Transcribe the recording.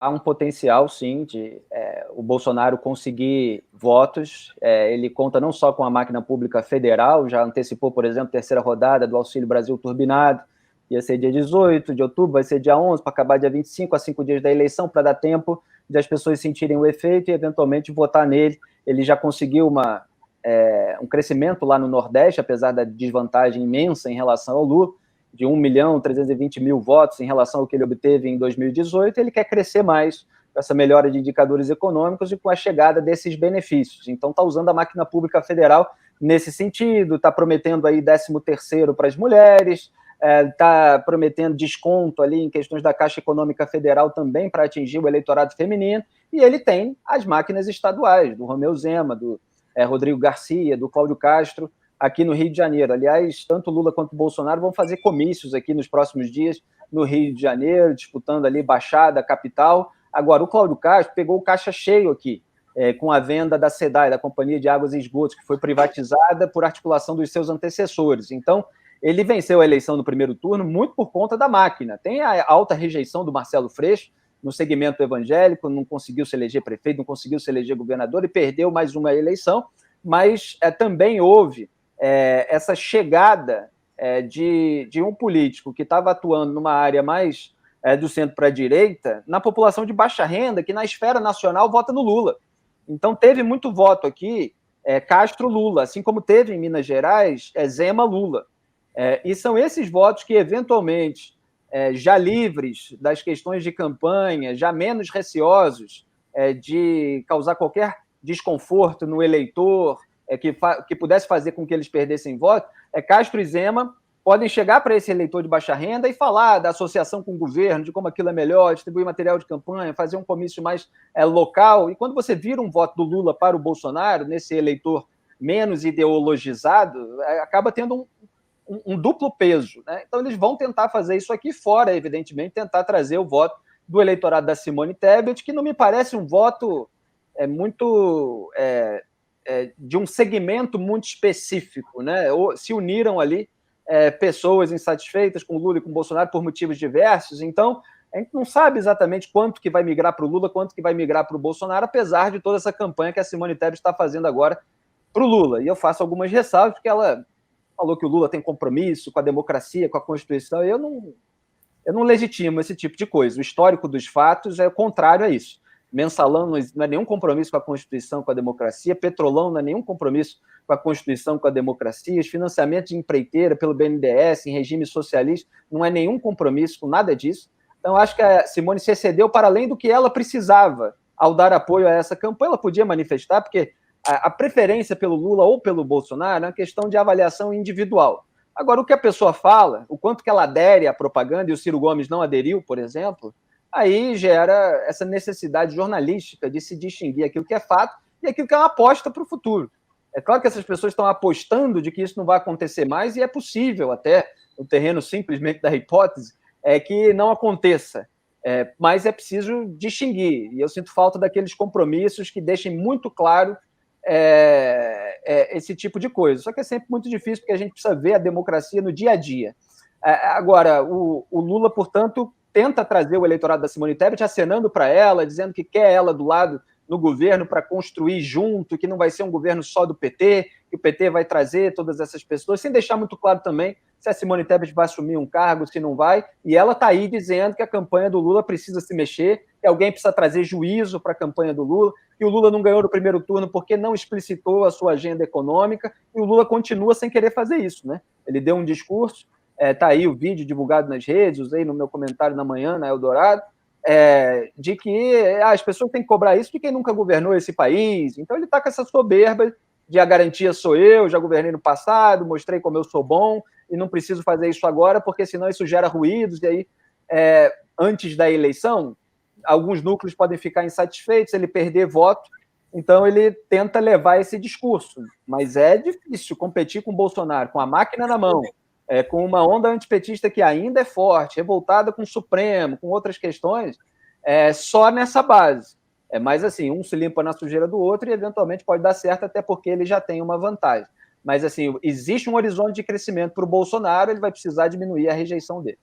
há um potencial, sim, de o Bolsonaro conseguir votos. Ele conta não só com a máquina pública federal, já antecipou, por exemplo, a terceira rodada do Auxílio Brasil Turbinado, ia ser dia 18 de outubro, vai ser dia 11, para acabar dia 25, a 5 dias da eleição, para dar tempo de as pessoas sentirem o efeito e, eventualmente, votar nele. Ele já conseguiu um crescimento lá no Nordeste, apesar da desvantagem imensa em relação ao Lula, de 1.320.000 votos em relação ao que ele obteve em 2018, ele quer crescer mais com essa melhora de indicadores econômicos e com a chegada desses benefícios. Então, está usando a máquina pública federal nesse sentido, está prometendo aí 13º para as mulheres, está prometendo desconto ali em questões da Caixa Econômica Federal também para atingir o eleitorado feminino, e ele tem as máquinas estaduais, do Romeu Zema, do Rodrigo Garcia, do Cláudio Castro, aqui no Rio de Janeiro. Aliás, tanto Lula quanto Bolsonaro vão fazer comícios aqui nos próximos dias no Rio de Janeiro, disputando ali Baixada, capital. Agora, o Cláudio Castro pegou o caixa cheio aqui, com a venda da SEDAI, da Companhia de Águas e Esgotos, que foi privatizada por articulação dos seus antecessores. Então, ele venceu a eleição no primeiro turno muito por conta da máquina. Tem a alta rejeição do Marcelo Freixo no segmento evangélico, não conseguiu se eleger prefeito, não conseguiu se eleger governador e perdeu mais uma eleição, mas também houve essa chegada de um político que estava atuando numa área mais do centro para a direita, na população de baixa renda, que na esfera nacional vota no Lula. Então, teve muito voto aqui, Castro-Lula, assim como teve em Minas Gerais, Zema-Lula. E são esses votos que, eventualmente, já livres das questões de campanha, já menos receosos de causar qualquer desconforto no eleitor, que pudesse fazer com que eles perdessem voto, Castro e Zema podem chegar para esse eleitor de baixa renda e falar da associação com o governo, de como aquilo é melhor, distribuir material de campanha, fazer um comício mais local. E quando você vira um voto do Lula para o Bolsonaro, nesse eleitor menos ideologizado, acaba tendo um duplo peso, né? Então, eles vão tentar fazer isso aqui fora, evidentemente, tentar trazer o voto do eleitorado da Simone Tebet, que não me parece um voto muito de um segmento muito específico, né? Se uniram ali pessoas insatisfeitas com o Lula e com o Bolsonaro por motivos diversos, então a gente não sabe exatamente quanto que vai migrar para o Lula, quanto que vai migrar para o Bolsonaro, apesar de toda essa campanha que a Simone Tebet está fazendo agora para o Lula. E eu faço algumas ressalvas, porque ela falou que o Lula tem compromisso com a democracia, com a Constituição, e eu não legitimo esse tipo de coisa. O histórico dos fatos é o contrário a isso. Mensalão não é nenhum compromisso com a Constituição, com a democracia, Petrolão não é nenhum compromisso com a Constituição, com a democracia, os financiamentos de empreiteira pelo BNDES em regime socialista não é nenhum compromisso com nada disso. Então, acho que a Simone se excedeu para além do que ela precisava ao dar apoio a essa campanha. Ela podia manifestar, porque a preferência pelo Lula ou pelo Bolsonaro é uma questão de avaliação individual. Agora, o que a pessoa fala, o quanto que ela adere à propaganda, e o Ciro Gomes não aderiu, por exemplo, aí gera essa necessidade jornalística de se distinguir aquilo que é fato e aquilo que é uma aposta para o futuro. É claro que essas pessoas estão apostando de que isso não vai acontecer mais, e é possível até, no terreno simplesmente da hipótese, que não aconteça. Mas é preciso distinguir, e eu sinto falta daqueles compromissos que deixem muito claro esse tipo de coisa. Só que é sempre muito difícil, porque a gente precisa ver a democracia no dia a dia. Agora, o Lula, portanto, tenta trazer o eleitorado da Simone Tebet, acenando para ela, dizendo que quer ela do lado no governo para construir junto, que não vai ser um governo só do PT, que o PT vai trazer todas essas pessoas, sem deixar muito claro também se a Simone Tebet vai assumir um cargo, se não vai, e ela está aí dizendo que a campanha do Lula precisa se mexer, que alguém precisa trazer juízo para a campanha do Lula, que o Lula não ganhou no primeiro turno porque não explicitou a sua agenda econômica, e o Lula continua sem querer fazer isso, né? Ele deu um discurso, está aí o vídeo divulgado nas redes, usei no meu comentário na manhã, na Eldorado, de que as pessoas têm que cobrar isso de quem nunca governou esse país. Então ele está com essa soberba de a garantia sou eu, já governei no passado, mostrei como eu sou bom e não preciso fazer isso agora, porque senão isso gera ruídos, e aí, antes da eleição, alguns núcleos podem ficar insatisfeitos, ele perder voto, então ele tenta levar esse discurso. Mas é difícil competir com o Bolsonaro, com a máquina na mão, com uma onda antipetista que ainda é forte, revoltada com o Supremo, com outras questões, só nessa base. Mas, assim, um se limpa na sujeira do outro e, eventualmente, pode dar certo, até porque ele já tem uma vantagem. Mas, assim, existe um horizonte de crescimento para o Bolsonaro, ele vai precisar diminuir a rejeição dele.